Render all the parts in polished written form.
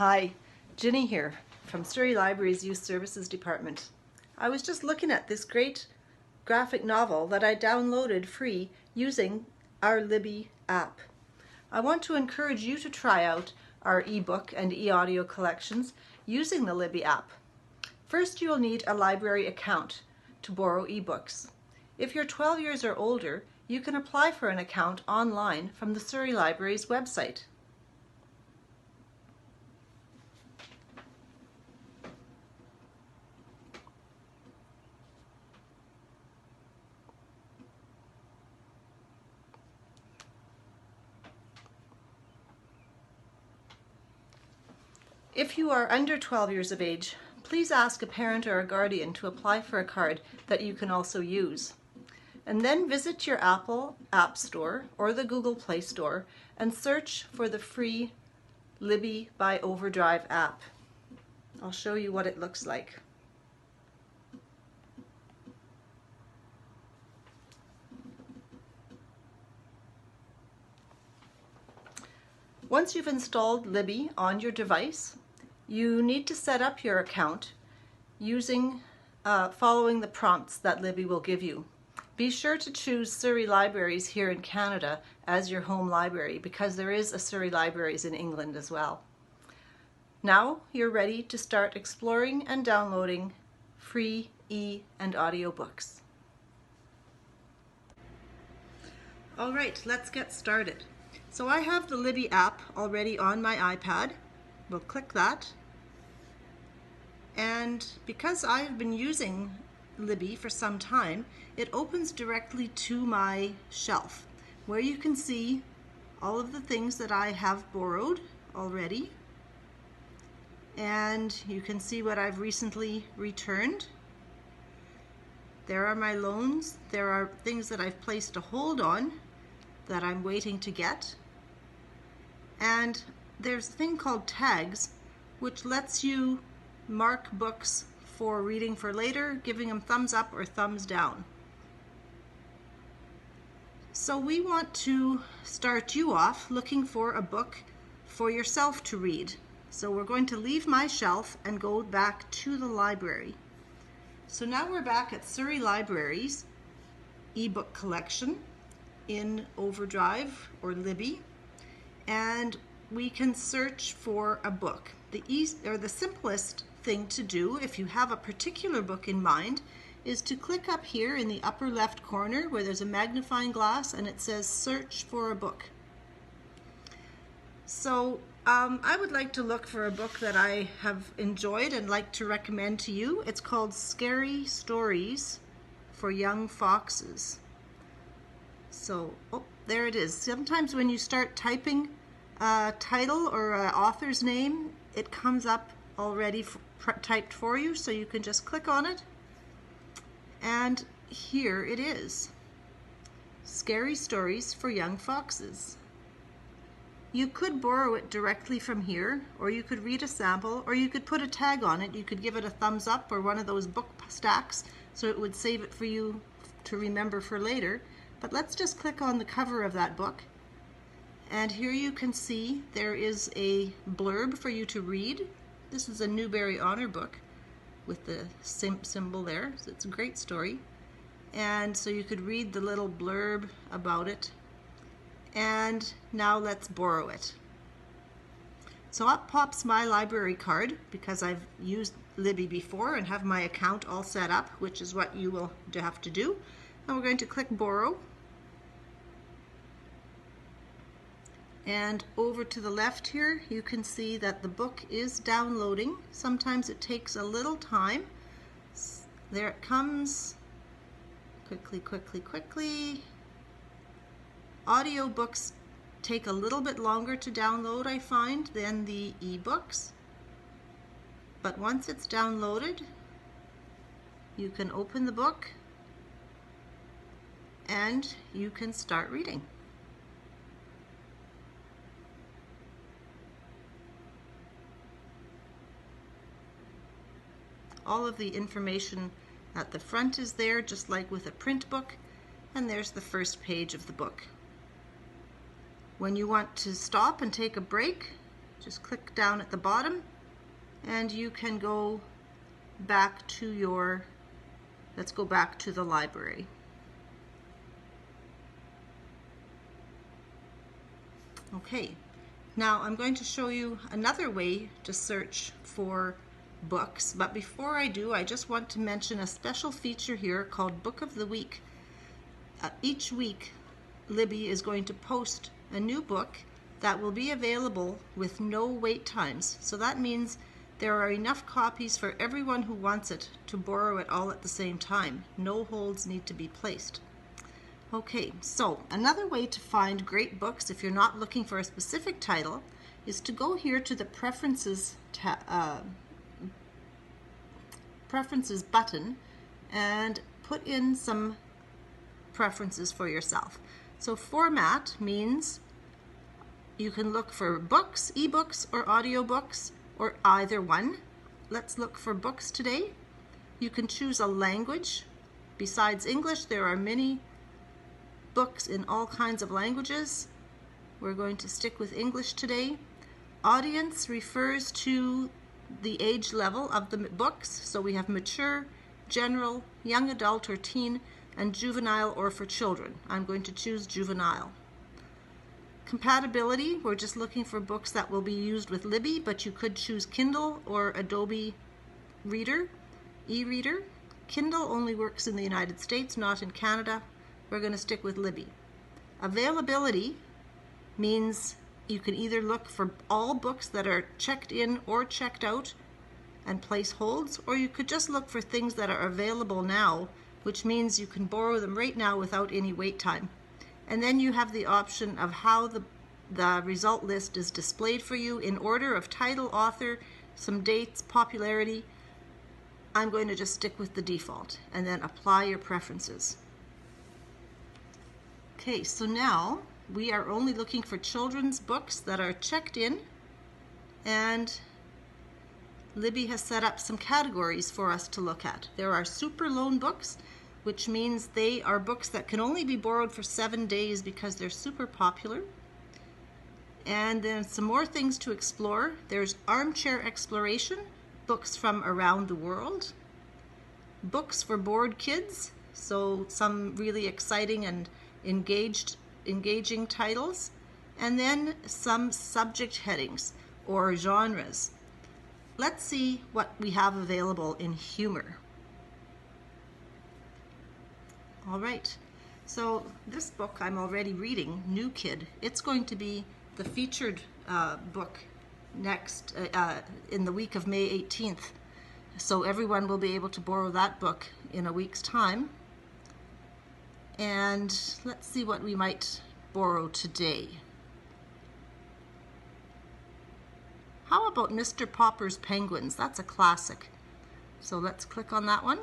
Hi, Ginny here from Surrey Library's Youth Services Department. I was just looking at this great graphic novel that I downloaded free using our Libby app. I want to encourage you to try out our ebook and e-audio collections using the Libby app. First, you'll need a library account to borrow ebooks. If you're 12 years or older, you can apply for an account online from the Surrey Library's website. If you are under 12 years of age, please ask a parent or a guardian to apply for a card that you can also use. And then visit your Apple App Store or the Google Play Store and search for the free Libby by Overdrive app. I'll show you what it looks like. Once you've installed Libby on your device, you need to set up your account using following the prompts that Libby will give you. Be sure to choose Surrey Libraries here in Canada as your home library because there is a Surrey Libraries in England as well. Now you're ready to start exploring and downloading free e- and audio books. All right, let's get started. So I have the Libby app already on my iPad. We'll click that. And because I've been using Libby for some time, it opens directly to my shelf where you can see all of the things that I have borrowed already. And you can see what I've recently returned. There are my loans. There are things that I've placed a hold on that I'm waiting to get. And there's a thing called tags, which lets you mark books for reading for later, giving them thumbs up or thumbs down. So we want to start you off looking for a book for yourself to read. So we're going to leave my shelf and go back to the library. So now we're back at Surrey Library's ebook collection in Overdrive or Libby, and we can search for a book. The simplest thing to do if you have a particular book in mind is to click up here in the upper left corner where there's a magnifying glass and it says search for a book. So I would like to look for a book that I have enjoyed and like to recommend to you. It's called Scary Stories for Young Foxes. So, there it is. Sometimes when you start typing a title or an author's name, it comes up already typed for you, so you can just click on it. And here it is. Scary Stories for Young Foxes. You could borrow it directly from here, or you could read a sample, or you could put a tag on it. You could give it a thumbs up or one of those book stacks so it would save it for you to remember for later. But let's just click on the cover of that book. And here you can see there is a blurb for you to read. This is a Newbery Honor book with the symbol there. So it's a great story. And so you could read the little blurb about it. And now let's borrow it. So up pops my library card because I've used Libby before and have my account all set up, which is what you will have to do. And we're going to click borrow. And over to the left here, you can see that the book is downloading. Sometimes it takes a little time. There it comes. Quickly, quickly, quickly. Audiobooks take a little bit longer to download, I find, than the ebooks. But once it's downloaded, you can open the book and you can start reading. All of the information at the front is there, just like with a print book, and there's the first page of the book. When you want to stop and take a break, Just click down at the bottom and you can go back to your, let's go back to the library. Okay, now I'm going to show you another way to search for books, but before I do, I just want to mention a special feature here called Book of the Week. Each week, Libby is going to post a new book that will be available with no wait times. So that means there are enough copies for everyone who wants it to borrow it all at the same time. No holds need to be placed. Okay, so another way to find great books if you're not looking for a specific title is to go here to the Preferences button and put in some preferences for yourself. So format means you can look for books, eBooks, or audiobooks, or either one. Let's look for books today. You can choose a language. Besides English, there are many books in all kinds of languages. We're going to stick with English today. Audience refers to the age level of the books. So we have mature, general, young adult or teen, and juvenile or for children. I'm going to choose juvenile. Compatibility, we're just looking for books that will be used with Libby, but you could choose Kindle or Adobe Reader, e-reader. Kindle only works in the United States, not in Canada. We're going to stick with Libby. Availability means you can either look for all books that are checked in or checked out and place holds, or you could just look for things that are available now, which means you can borrow them right now without any wait time. And then you have the option of how the result list is displayed for you in order of title, author, some dates, popularity. I'm going to just stick with the default and then apply your preferences. Okay, so now we are only looking for children's books that are checked in, and Libby has set up some categories for us to look at. There are super loan books, which means they are books that can only be borrowed for 7 days because they're super popular. And then some more things to explore. There's armchair exploration, books from around the world, books for bored kids, so some really exciting and engaging titles, and then some subject headings or genres. Let's see what we have available in humor. All right, so this book I'm already reading, New Kid. It's going to be the featured book next in the week of May 18th. So everyone will be able to borrow that book in a week's time. And let's see what we might borrow today. How about Mr. Popper's Penguins? That's a classic. So let's click on that one.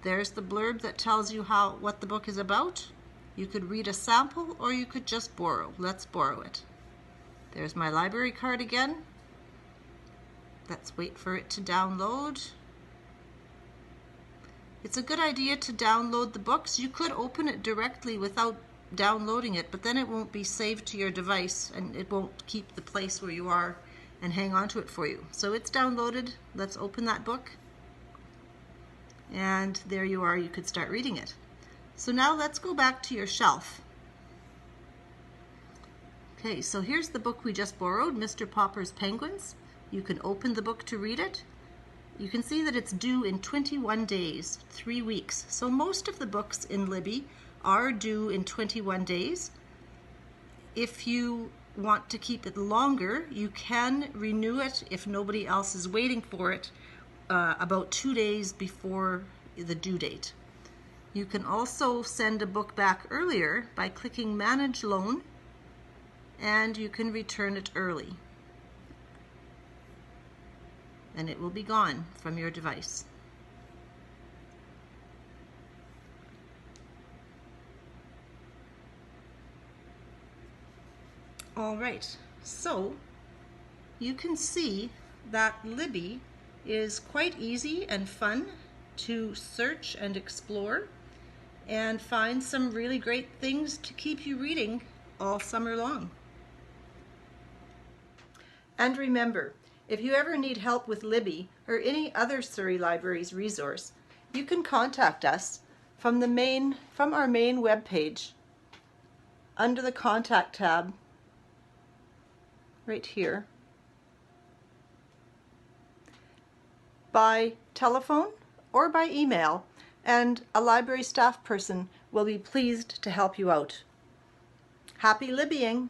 There's the blurb that tells you what the book is about. You could read a sample or you could just borrow. Let's borrow it. There's my library card again. Let's wait for it to download. It's a good idea to download the books. You could open it directly without downloading it, but then it won't be saved to your device and it won't keep the place where you are and hang on to it for you. So it's downloaded. Let's open that book. And there you are. You could start reading it. So now let's go back to your shelf. Okay, so here's the book we just borrowed, Mr. Popper's Penguins. You can open the book to read it. You can see that it's due in 21 days, 3 weeks. So most of the books in Libby are due in 21 days. If you want to keep it longer, you can renew it if nobody else is waiting for it about 2 days before the due date. You can also send a book back earlier by clicking Manage Loan, and you can return it early. And it will be gone from your device. All right, so you can see that Libby is quite easy and fun to search and explore and find some really great things to keep you reading all summer long. And remember, if you ever need help with Libby or any other Surrey Libraries resource, you can contact us from our main webpage under the Contact tab right here, by telephone or by email, and a library staff person will be pleased to help you out. Happy Libbying!